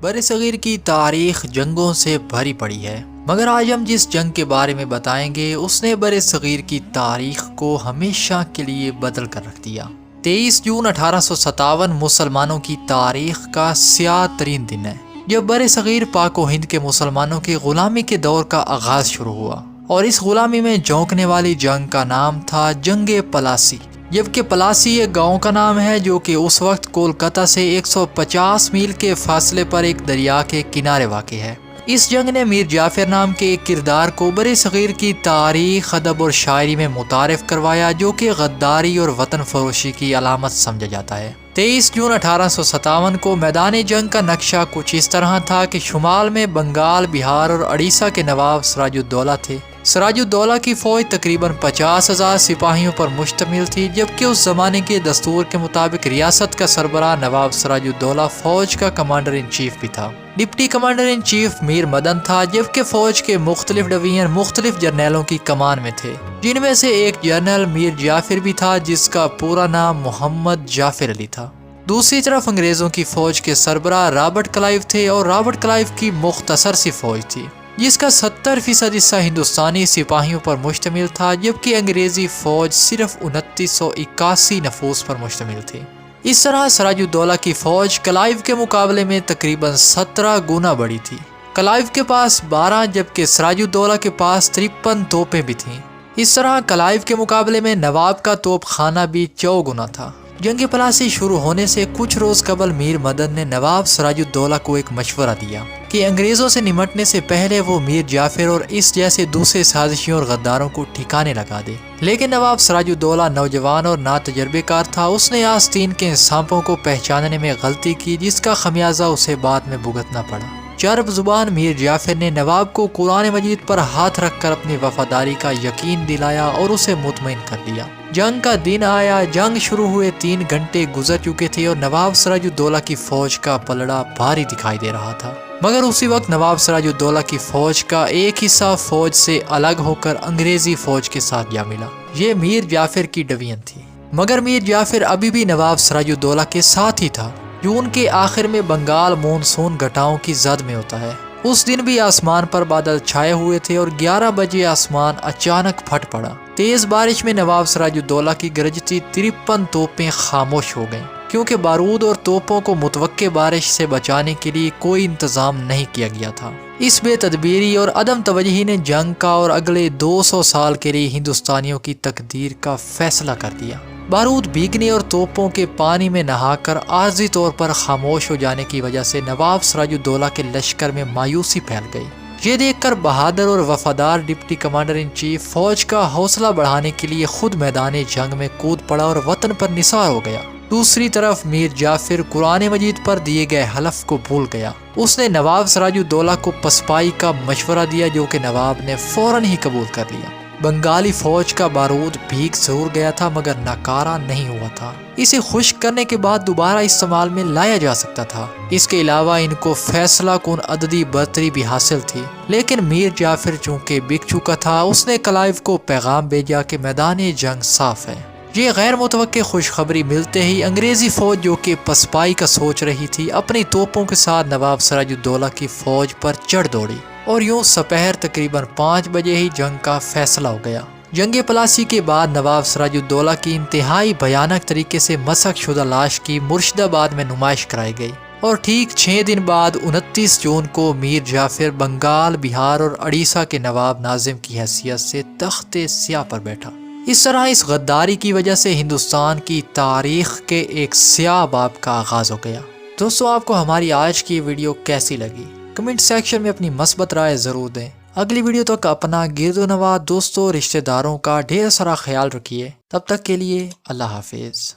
برصغیر کی تاریخ جنگوں سے بھری پڑی ہے، مگر آج ہم جس جنگ کے بارے میں بتائیں گے اس نے برصغیر کی تاریخ کو ہمیشہ کے لیے بدل کر رکھ دیا۔ 23 جون 1857 مسلمانوں کی تاریخ کا سیاہ ترین دن ہے، جب برصغیر پاک و ہند کے مسلمانوں کی غلامی کے دور کا آغاز شروع ہوا، اور اس غلامی میں جھونکنے والی جنگ کا نام تھا جنگ پلاسی۔ جبکہ پلاسی ایک گاؤں کا نام ہے جو کہ اس وقت کولکتہ سے 150 میل کے فاصلے پر ایک دریا کے کنارے واقع ہے۔ اس جنگ نے میر جعفر نام کے ایک کردار کو برصغیر کی تاریخ، ادب اور شاعری میں متعارف کروایا، جو کہ غداری اور وطن فروشی کی علامت سمجھا جاتا ہے۔ 23 جون 1857 کو میدان جنگ کا نقشہ کچھ اس طرح تھا کہ شمال میں بنگال، بہار اور اڑیسہ کے نواب سراج الدولہ تھے۔ سراج الدولہ کی فوج تقریباً 50,000 سپاہیوں پر مشتمل تھی، جبکہ اس زمانے کے دستور کے مطابق ریاست کا سربراہ نواب سراج الدولہ فوج کا کمانڈر ان چیف بھی تھا۔ ڈپٹی کمانڈر ان چیف میر مدن تھا، جبکہ فوج کے مختلف ڈویژن مختلف جرنیلوں کی کمان میں تھے، جن میں سے ایک جنرل میر جعفر بھی تھا جس کا پورا نام محمد جعفر علی تھا۔ دوسری طرف انگریزوں کی فوج کے سربراہ رابرٹ کلائیو تھے، اور رابرٹ کلائیو کی مختصر سی فوج تھی جس کا 70% حصہ ہندوستانی سپاہیوں پر مشتمل تھا، جبکہ انگریزی فوج صرف 2981 نفوس پر مشتمل تھی۔ اس طرح سراج الدولہ کی فوج کلائیو کے مقابلے میں تقریباً 17 گنا بڑی تھی۔ کلائیو کے پاس 12 جبکہ سراج الدولہ کے پاس 53 توپیں بھی تھیں۔ اس طرح کلائیو کے مقابلے میں نواب کا توپ خانہ بھی 4 گنا تھا۔ جنگ پلاسی شروع ہونے سے کچھ روز قبل میر مدن نے نواب سراج الدولہ کو ایک مشورہ دیا کہ انگریزوں سے نمٹنے سے پہلے وہ میر جعفر اور اس جیسے دوسرے سازشیوں اور غداروں کو ٹھکانے لگا دے۔ لیکن نواب سراج الدولہ نوجوان اور ناتجربے کار تھا۔ اس نے آستین کے سانپوں کو پہچاننے میں غلطی کی، جس کا خمیازہ اسے بعد میں بھگتنا پڑا۔ چرب زبان میر جعفر نے نواب کو قرآن مجید پر ہاتھ رکھ کر اپنی وفاداری کا یقین دلایا اور اسے مطمئن کر دیا۔ جنگ کا دن آیا۔ جنگ شروع ہوئے 3 گھنٹے گزر چکے تھے اور نواب سراج الدولہ کی فوج کا پلڑا بھاری دکھائی دے رہا تھا، مگر اسی وقت نواب سراج الدولہ کی فوج کا ایک حصہ فوج سے الگ ہو کر انگریزی فوج کے ساتھ جا ملا۔ یہ میر جعفر کی ڈویژن تھی، مگر میر جعفر ابھی بھی نواب سراج الدولہ کے ساتھ ہی تھا۔ جون کے آخر میں بنگال مونسون گھٹاؤں کی زد میں ہوتا ہے۔ اس دن بھی آسمان پر بادل چھائے ہوئے تھے اور 11 بجے آسمان اچانک پھٹ پڑا۔ تیز بارش میں نواب سراج الدولہ کی گرجتی 53 توپیں خاموش ہو گئیں، کیونکہ بارود اور توپوں کو متوقع بارش سے بچانے کے لیے کوئی انتظام نہیں کیا گیا تھا۔ اس بے تدبیری اور عدم توجہی نے جنگ کا اور اگلے 200 سال کے لیے ہندوستانیوں کی تقدیر کا فیصلہ کر دیا۔ بارود بھیگنے اور توپوں کے پانی میں نہا کر عارضی طور پر خاموش ہو جانے کی وجہ سے نواب سراج الدولہ کے لشکر میں مایوسی پھیل گئی۔ یہ دیکھ کر بہادر اور وفادار ڈپٹی کمانڈر ان چیف فوج کا حوصلہ بڑھانے کے لیے خود میدان جنگ میں کود پڑا اور وطن پر نثار ہو گیا۔ دوسری طرف میر جعفر قرآن مجید پر دیے گئے حلف کو بھول گیا۔ اس نے نواب سراج الدولہ کو پسپائی کا مشورہ دیا، جو کہ نواب نے فوراً ہی قبول کر لیا۔ بنگالی فوج کا بارود بھیگ ضرور گیا تھا، مگر ناکارہ نہیں ہوا تھا۔ اسے خشک کرنے کے بعد دوبارہ استعمال میں لایا جا سکتا تھا۔ اس کے علاوہ ان کو فیصلہ کن عددی برتری بھی حاصل تھی، لیکن میر جعفر چونکہ بک چکا تھا، اس نے کلائیو کو پیغام بھیجا کہ میدان جنگ صاف ہے۔ یہ غیر متوقع خوشخبری ملتے ہی انگریزی فوج، جو کہ پسپائی کا سوچ رہی تھی، اپنی توپوں کے ساتھ نواب سراج الدولہ کی فوج پر چڑھ دوڑی، اور یوں سپہر تقریباً 5 بجے ہی جنگ کا فیصلہ ہو گیا۔ جنگ پلاسی کے بعد نواب سراج الدولہ کی انتہائی بھیانک طریقے سے مسخ شدہ لاش کی مرشد آباد میں نمائش کرائی گئی، اور ٹھیک 6 دن بعد 29 جون کو میر جعفر بنگال، بہار اور اڑیسہ کے نواب ناظم کی حیثیت سے تخت سیاہ پر بیٹھا۔ اس طرح اس غداری کی وجہ سے ہندوستان کی تاریخ کے ایک سیاہ باب کا آغاز ہو گیا۔ دوستو، آپ کو ہماری آج کی ویڈیو کیسی لگی؟ کمنٹ سیکشن میں اپنی مثبت رائے ضرور دیں۔ اگلی ویڈیو تک اپنا گرد و نواح، دوستوں، رشتہ داروں کا ڈھیر سارا خیال رکھیے۔ تب تک کے لیے اللہ حافظ۔